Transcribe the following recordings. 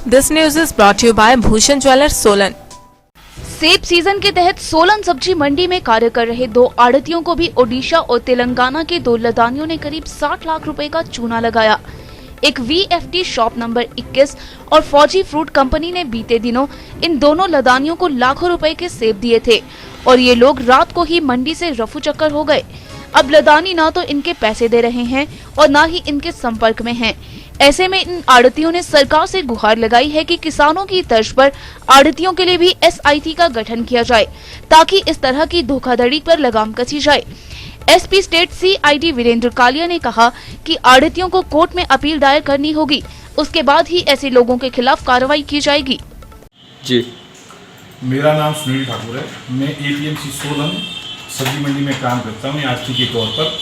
This news is brought to you by Bhushan Jewellers, Solan. सेब season के तहत सोलन सब्जी मंडी में कार्य कर रहे दो आड़तियों को भी ओडिशा और तेलंगाना के दो लदानियों ने करीब 60 लाख रुपए का चूना लगाया। एक VFD शॉप नंबर 21 और फौजी फ्रूट कंपनी ने बीते दिनों इन दोनों लदानियों को लाखों रुपए के सेब दिए थे और ये लोग रात को ही मंडी से रफू चक्कर हो गए। अब लदानी ना तो इनके पैसे दे रहे हैं और ना ही इनके संपर्क में हैं। ऐसे में इन आड़तियों ने सरकार से गुहार लगाई है कि किसानों की तर्ज पर आड़तियों के लिए भी SIT का गठन किया जाए ताकि इस तरह की धोखाधड़ी पर लगाम कसी जाए। SP state CID Virendra Kalia ने कहा कि आड़तियों को कोर्ट में अपील दायर करनी होगी, उसके बाद ही ऐसे लोगों के खिलाफ कार्रवाई की जाएगी। जी, मेरा नाम सुनील ठाकुर है। मैं APMC सोलन सब्जी मंडी में काम करता हूँ आड़ती के तौर पर,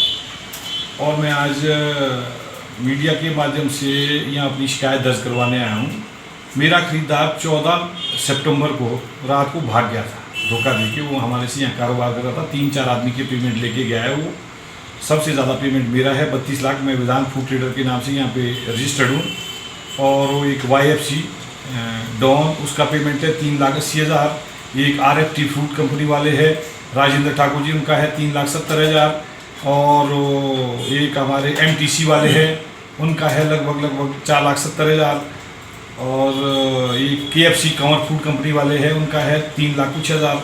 और मैं आज मीडिया के माध्यम से यहाँ अपनी शिकायत दर्ज करवाने आया हूँ। मेरा खरीदार 14 सितंबर को रात को भाग गया था धोखा देके। वो हमारे से यहाँ कारोबार कर रहा था, 3-4 आदमी के पेमेंट लेके गया है। वो सबसे ज़्यादा पेमेंट मेरा है 32 लाख। मैं विधान फूड ट्रेडर के नाम से यहाँ पे रजिस्टर्ड हूँ, और वो एक YFC डॉन, उसका पेमेंट है 3,80,000। एक RFT फ्रूट कंपनी वाले है राजेंद्र ठाकुर जी, उनका है 3,70,000। और एक हमारे MTC वाले हैं, उनका है लगभग 4,70,000। और एक KFC कंवर फूड कंपनी वाले हैं, उनका है 3,00,000।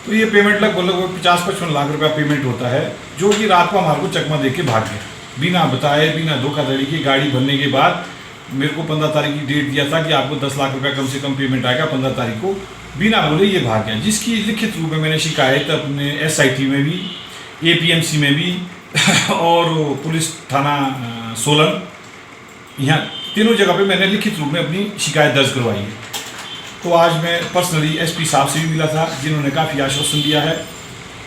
तो ये पेमेंट लगभग 50-55 लाख रुपया पेमेंट होता है, जो कि रात को हमारे को चकमा दे के भाग गया बिना बताए, बिना धोखाधड़ी की। गाड़ी भरने के बाद मेरे को 15 तारीख की डेट दिया था कि आपको 10 लाख रुपया कम से कम पेमेंट आएगा 15 तारीख को, बिना बोले ये भाग गया। जिसकी लिखित रूप में मैंने शिकायत अपने SIT में भी, APMC में भी और पुलिस थाना सोलन, यहाँ तीनों जगह पे मैंने लिखित रूप में अपनी शिकायत दर्ज करवाई है। तो आज मैं पर्सनली SP साहब से भी मिला था, जिन्होंने काफ़ी आश्वासन दिया है।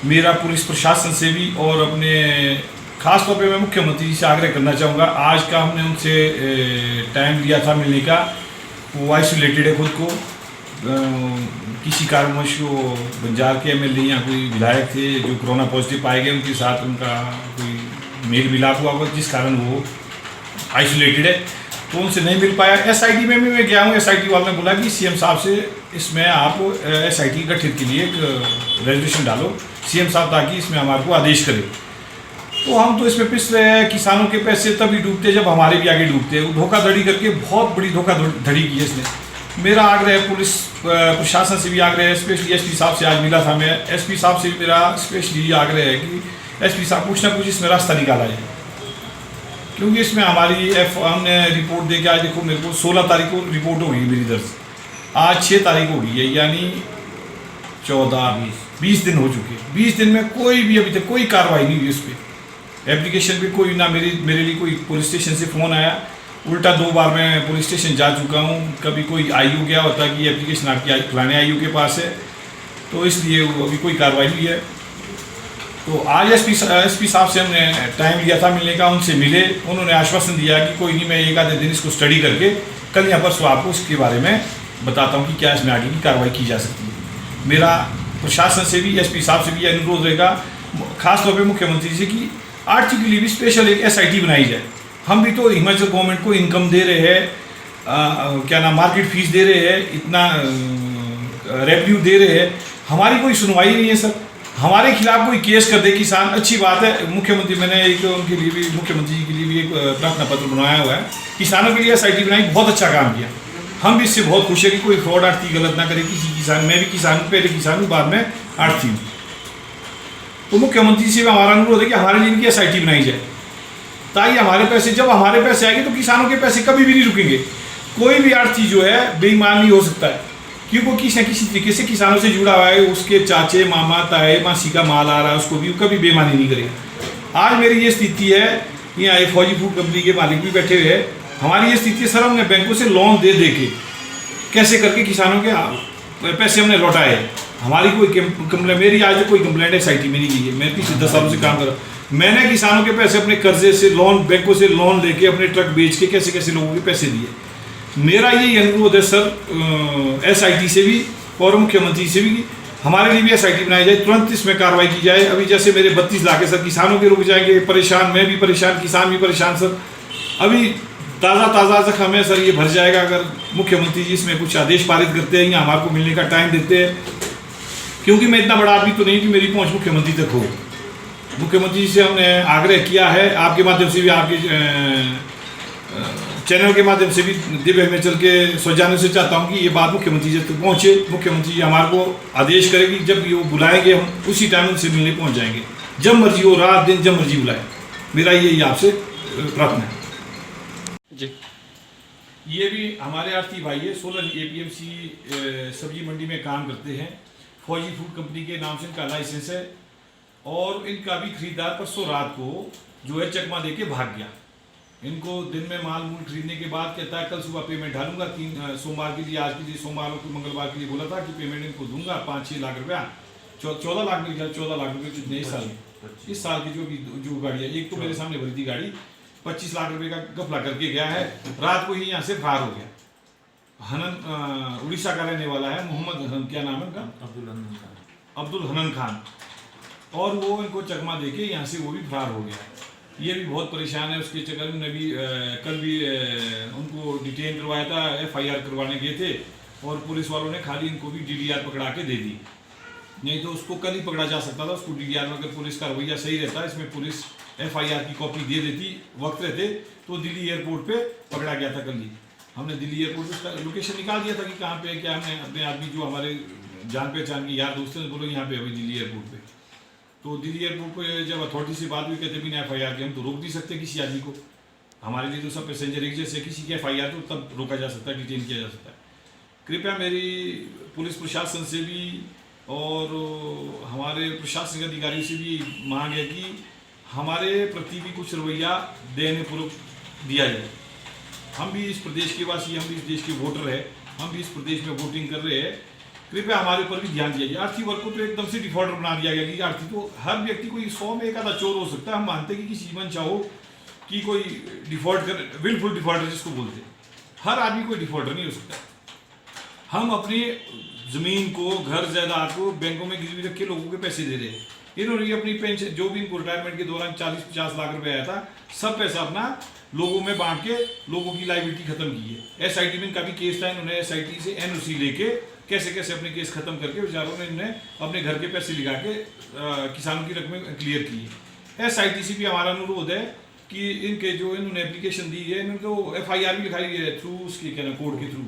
मेरा पुलिस प्रशासन से भी, और अपने ख़ास तौर पे मैं मुख्यमंत्री जी से आग्रह करना चाहूँगा। आज का हमने उनसे टाइम लिया था मिलने का। वो आइसोलेटेड है खुद को, किसी कारणवश वो बंजार के MLA या कोई विधायक थे जो कोरोना पॉजिटिव पाए गए, उनके साथ उनका कोई मेल मिलाप हुआ, जिस कारण वो आइसोलेटेड है, तो उनसे नहीं मिल पाया। SIT में भी मैं गया हूँ। SIT वालों ने बोला कि CM साहब से इसमें आप SIT गठित के लिए एक रेजोल्यूशन डालो CM साहब, ताकि इसमें हमारे को आदेश करें। तो हम तो इसमें पिस रहे हैं। किसानों के पैसे तभी डूबते जब हमारे भी आगे डूबते हैं। धोखाधड़ी करके बहुत बड़ी धोखाधड़ी की है इसने। मेरा आग्रह है, पुलिस प्रशासन से भी आग्रह है, स्पेशली SP साहब से आज मिला था मैं। SP साहब से भी मेरा स्पेशली आग्रह है कि SP साहब कुछ ना कुछ इसमें रास्ता निकाला जाए, क्योंकि इसमें हमारी हमने रिपोर्ट दे के, आज देखो मेरे को 16 तारीख को रिपोर्ट हो गई मेरी दर्ज, आज 6 तारीख हो गई है, यानी 14-20 दिन हो चुके। 20 दिन में कोई भी अभी तक कोई कार्रवाई नहीं हुई उस पर। एप्लीकेशन पे कोई ना मेरे लिए कोई पुलिस स्टेशन से फ़ोन आया। उल्टा 2 बार मैं पुलिस स्टेशन जा चुका हूँ। कभी कोई IU गया होता कि एप्लीकेशन आपकी फलाने IU के पास है, तो इसलिए अभी कोई कार्रवाई नहीं है। तो आज SP साहब से हमने टाइम लिया था मिलने का, उनसे मिले। उन्होंने आश्वासन दिया कि कोई नहीं, मैं 1 आधे दिन इसको स्टडी करके कल या परसों आपको इसके बारे में बताता हूँ कि क्या इसमें आगे की कार्रवाई की जा सकती है। मेरा प्रशासन से भी, SP साहब से भी अनुरोध रहेगा, खासतौर पर मुख्यमंत्री से, कि आड़ती के लिए भी स्पेशल एक SIT बनाई जाए। हम भी तो हिमाचल गवर्नमेंट को इनकम दे रहे हैं, क्या नाम, मार्केट फीस दे रहे हैं, इतना रेवेन्यू दे रहे हैं, हमारी कोई सुनवाई नहीं है सर। हमारे खिलाफ कोई केस कर दे किसान, अच्छी बात है। मुख्यमंत्री, मैंने एक उनके लिए भी, मुख्यमंत्री जी के लिए भी एक प्रार्थना पत्र बनाया हुआ है। किसानों के लिए SIT बनाई, बहुत अच्छा काम किया। हम भी इससे बहुत खुश है कि कोई फ्रॉड आड़ती गलत ना करे किसी किसान। मैं भी किसान, पहले किसान हूँ, बाद में आड़ती हूँ। तो मुख्यमंत्री से हमारा अनुरोध है कि हमारे लिए इनकी SIT बनाई जाए, ताकि हमारे पैसे, जब हमारे पैसे आएंगे तो किसानों के पैसे कभी भी नहीं रुकेंगे। कोई भी आड़ती जो है बेईमान नहीं हो सकता है, क्योंकि वो किसी न किसी तरीके से किसानों से जुड़ा हुआ है। उसके चाचे, मामा, ताए, मासी का माल आ रहा है, उसको भी कभी बेईमानी नहीं करेगा। आज मेरी ये स्थिति है, यहाँ एक फौजी फूड कंपनी के मालिक भी बैठे हुए हैं। हमारी ये स्थिति है सर, हमने बैंकों से लोन दे के कैसे करके किसानों के पैसे हमने लौटाए। हमारी कोई कंप्लेंट, मेरी आज तक कोई कंप्लेंट SIT में नहीं की है। मैं पिछले 10 सालों से काम कर रहा हूँ। मैंने किसानों के पैसे अपने कर्जे से, लोन, बैंकों से लोन लेके, अपने ट्रक बेच के कैसे कैसे लोगों के पैसे दिए। मेरा यही अनुरोध है सर, SIT से भी और मुख्यमंत्री से भी, हमारे लिए भी SIT बनाई जाए, तुरंत इसमें कार्रवाई की जाए। अभी जैसे मेरे 32 लाख है सर, किसानों के रुक जाएंगे, परेशान, मैं भी परेशान, किसान भी परेशान सर। अभी ताज़ा जख्म है सर, ये भर जाएगा अगर मुख्यमंत्री जी इसमें कुछ आदेश पारित करते हैं या हमारे को मिलने का टाइम देते हैं, क्योंकि मैं इतना बड़ा आदमी तो नहीं कि मेरी पहुंच मुख्यमंत्री तक हो। मुख्यमंत्री जी से हमने आग्रह किया है, आपके माध्यम से भी, आपके चैनल के माध्यम से भी दिव्य हिमाचल के सौजन्य से चाहता हूँ कि ये बात मुख्यमंत्री जी तक पहुँचे। मुख्यमंत्री जी हमारे को आदेश करेगी, जब ये वो बुलाएंगे हम उसी टाइम उनसे मिलने पहुँच जाएंगे, जब मर्जी हो, रात दिन जब मर्जी बुलाए। मेरा यही आपसे प्रार्थना है जी। ये भी हमारे आरती भाई है, सोलन APMC सब्जी मंडी में काम करते हैं। फौजी फूड कंपनी के नाम से इनका लाइसेंस है और इनका भी खरीदार परसों रात को जो है चकमा दे के भाग गया। इनको दिन में माल मूल खरीदने के बाद कहता है कल सुबह पेमेंट डालूंगा, 3 सोमवार के लिए, आज के लिए सोमवार को मंगलवार के लिए बोला था कि पेमेंट इनको दूंगा 5-6 लाख रुपया, 14 लाख मिल गया। 14 लाख रुपये कितने इस साल की जो गाड़ी है, एक तो मेरे सामने भरी थी गाड़ी, 25 लाख रुपए का गफला करके गया है। रात को ही यहाँ से फरार हो गया। उड़ीसा का रहने वाला है, मोहम्मद, क्या नाम है उनका, अब्दुल हनन खान, और वो इनको चकमा दे के यहाँ से वो भी फरार हो गया। ये भी बहुत परेशान है, उसके चक्कर में भी कल भी उनको डिटेन करवाया था, FIR करवाने गए थे और पुलिस वालों ने खाली इनको भी DDR पकड़ा के दे दी, नहीं तो उसको कल ही पकड़ा जा सकता था। उसको DDR में अगर पुलिस का रवैया सही रहता, इसमें पुलिस FIR की कॉपी दे देती वक्त रहते, तो दिल्ली एयरपोर्ट पे पकड़ा गया था कल ही। हमने दिल्ली एयरपोर्ट पे उसका लोकेशन निकाल दिया था कि कहाँ पे है क्या। हमने अपने आदमी जो हमारे जान पहचान के यार दोस्त हैं, बोलो यहाँ पे अभी दिल्ली एयरपोर्ट पे। तो दिल्ली एयरपोर्ट पे जब अथॉरिटी से बात हुई, कहते बिना FIR के हम तो रोक नहीं सकते किसी आदमी को, हमारे लिए तो सब पैसेंजर एक जैसे, किसी के FIR तो तब रोका जा सकता है, डिटेन किया जा सकता है। कृपया मेरी पुलिस प्रशासन से भी और हमारे प्रशासनिक अधिकारियों से भी मांग है कि हमारे प्रति भी कुछ रवैया दयनीयपूर्वक दिया जाए। हम भी इस प्रदेश के वासी, हम भी इस देश के वोटर है, हम भी इस प्रदेश में वोटिंग कर रहे हैं, कृपया हमारे ऊपर भी ध्यान दिया जाए। आर्थिक वर्ग को तो एकदम से डिफॉल्टर बना दिया गया कि आर्थिक तो हर व्यक्ति को 100 में एक आधा चोर हो सकता है। हम मानते हैं कि किसी जीवन चाहो कि कोई डिफॉल्ट कर, विलफुल डिफॉल्टर जिसको बोलते हैं, हर आदमी कोई डिफॉल्टर नहीं हो सकता। हम अपनी जमीन को, घर जायदाद को बैंकों में गिरवी रख के लोगों के पैसे दे रहे हैं। इन्होंने अपनी पेंशन, जो भी इनको रिटायरमेंट के दौरान 40-50 लाख रुपए आया था, सब पैसा अपना लोगों में बांट के लोगों की लाइबिलिटी खत्म की है। SIT में इनका भी केस था, इन्होंने SIT से NOC लेके कैसे कैसे अपने केस खत्म करके बेचारों ने इन्हें अपने घर के पैसे लगा के किसानों की रकमें क्लियर की है। SIT से भी हमारा अनुरोध है कि इनके जो इन्होंने एप्लीकेशन दी है, इन्होंने तो FIR भी लिखाई है थ्रू उसके क्या ना कोर्ट के थ्रू,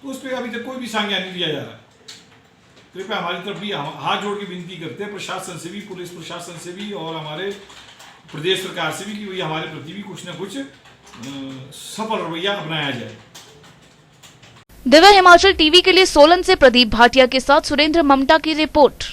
तो उस पर अभी तक कोई भी संज्ञान नहीं लिया जा रहा। कृपया हमारी तरफ भी हाथ जोड़ के विनती करते हैं, प्रशासन से भी, पुलिस प्रशासन से भी और हमारे प्रदेश सरकार से भी, कि वही हमारे प्रति भी कुछ न कुछ सफल रवैया अपनाया जाए। दिव्य हिमाचल टीवी के लिए सोलन से प्रदीप भाटिया के साथ सुरेंद्र ममता की रिपोर्ट।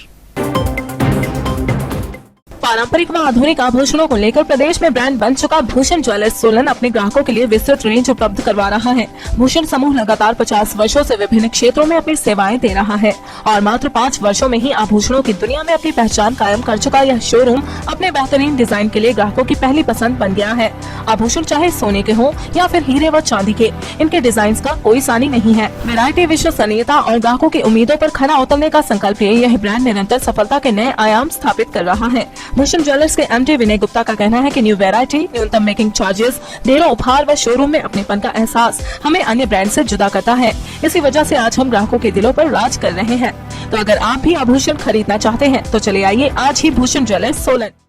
पारंपरिक व आधुनिक आभूषणों को लेकर प्रदेश में ब्रांड बन चुका भूषण ज्वेलर्स सोलन अपने ग्राहकों के लिए विस्तृत रेंज उपलब्ध करवा रहा है। भूषण समूह लगातार 50 वर्षों से विभिन्न क्षेत्रों में अपनी सेवाएं दे रहा है और मात्र 5 वर्षों में ही आभूषणों की दुनिया में अपनी पहचान कायम कर चुका यह शोरूम अपने बेहतरीन डिजाइन के लिए ग्राहकों की पहली पसंद बन गया है। आभूषण चाहे सोने के हो या फिर हीरे व चांदी के, इनके डिजाइन का कोई सानी नहीं है। वैरायटी, विश्वसनीयता और ग्राहकों की उम्मीदों पर खरा उतरने का संकल्प लिए यह ब्रांड निरंतर सफलता के नए आयाम स्थापित कर रहा है। भूषण ज्वेलर्स के MD विनय गुप्ता का कहना है कि न्यू वैरायटी, न्यूनतम मेकिंग चार्जेस, ढेरों उपहार व शोरूम में अपनेपन का एहसास हमें अन्य ब्रांड से जुदा करता है। इसी वजह से आज हम ग्राहकों के दिलों पर राज कर रहे हैं। तो अगर आप भी आभूषण खरीदना चाहते हैं तो चले आइए आज ही भूषण ज्वेलर्स सोलन।